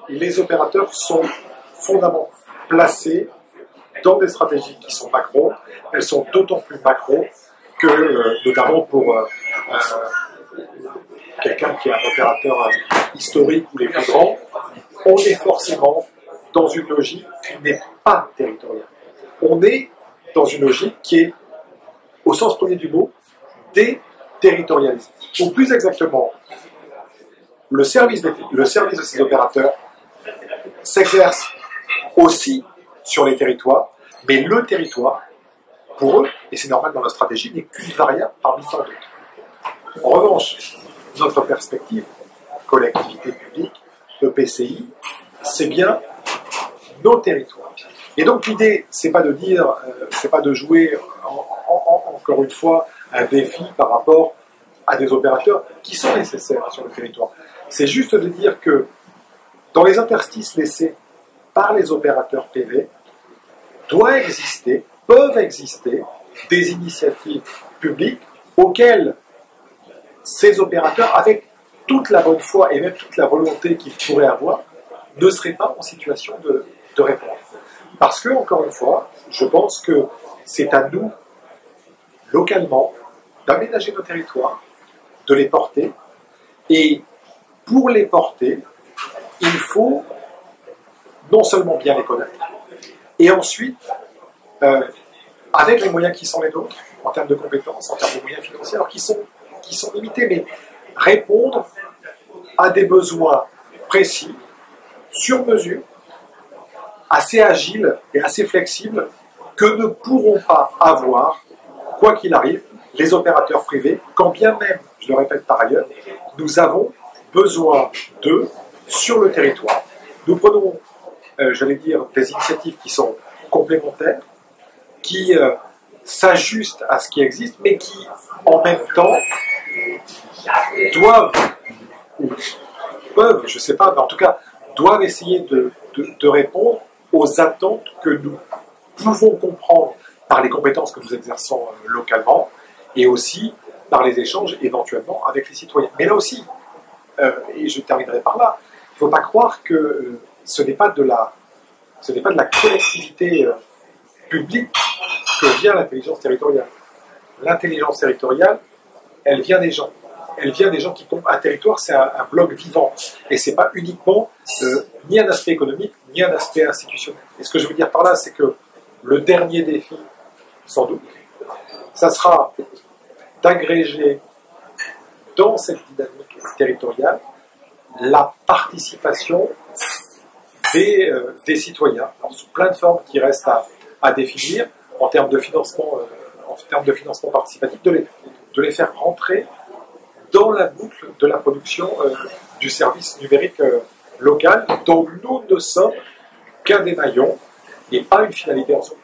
Les opérateurs sont fondamentalement placés dans des stratégies qui sont macro. Elles sont d'autant plus macro que, notamment pour quelqu'un qui est un opérateur historique ou les plus grands, on est forcément dans une logique qui n'est pas territoriale. On est dans une logique qui est, au sens premier du mot, déterritorialisée. Ou plus exactement, le service de ces opérateurs s'exerce aussi sur les territoires, mais le territoire, pour eux, et c'est normal dans la stratégie, n'est qu'une variable parmi tant d'autres. En revanche, notre perspective, collectivité publique, EPCI, c'est bien nos territoires. Et donc l'idée, c'est pas de dire, c'est pas de jouer encore une fois un défi par rapport à des opérateurs qui sont nécessaires sur le territoire. C'est juste de dire que dans les interstices laissés par les opérateurs privés, peuvent exister des initiatives publiques auxquelles ces opérateurs, avec toute la bonne foi et même toute la volonté qu'ils pourraient avoir, ne seraient pas en situation de répondre. Parce que, encore une fois, je pense que c'est à nous, localement, d'aménager nos territoires, de les porter, et pour les porter, il faut non seulement bien les connaître, et ensuite, avec les moyens qui sont les nôtres, en termes de compétences, en termes de moyens financiers, alors qui sont limités, mais répondre à des besoins précis, sur mesure, assez agiles et assez flexibles, que ne pourront pas avoir, quoi qu'il arrive, les opérateurs privés, quand bien même, je le répète par ailleurs, nous avons besoin d'eux sur le territoire. Nous prenons, j'allais dire, des initiatives qui sont complémentaires, qui s'ajustent à ce qui existe, mais qui, en même temps, doivent, ou peuvent, je ne sais pas, mais en tout cas, doivent essayer de répondre aux attentes que nous pouvons comprendre par les compétences que nous exerçons localement, et aussi par les échanges éventuellement avec les citoyens. Mais là aussi, et je terminerai par là, il ne faut pas croire que ce n'est pas de la collectivité publique que vient l'intelligence territoriale. L'intelligence territoriale, elle vient des gens. Elle vient des gens qui comptent. Un territoire, c'est un bloc vivant. Et ce n'est pas uniquement ni un aspect économique, ni un aspect institutionnel. Et ce que je veux dire par là, c'est que le dernier défi, sans doute, ça sera d'agréger dans cette dynamique territoriale la participation des citoyens, alors, sous plein de formes qui restent à définir en termes de financement, participatif, de les faire rentrer dans la boucle de la production du service numérique local, dont nous ne sommes qu'un des maillons et pas une finalité en soi.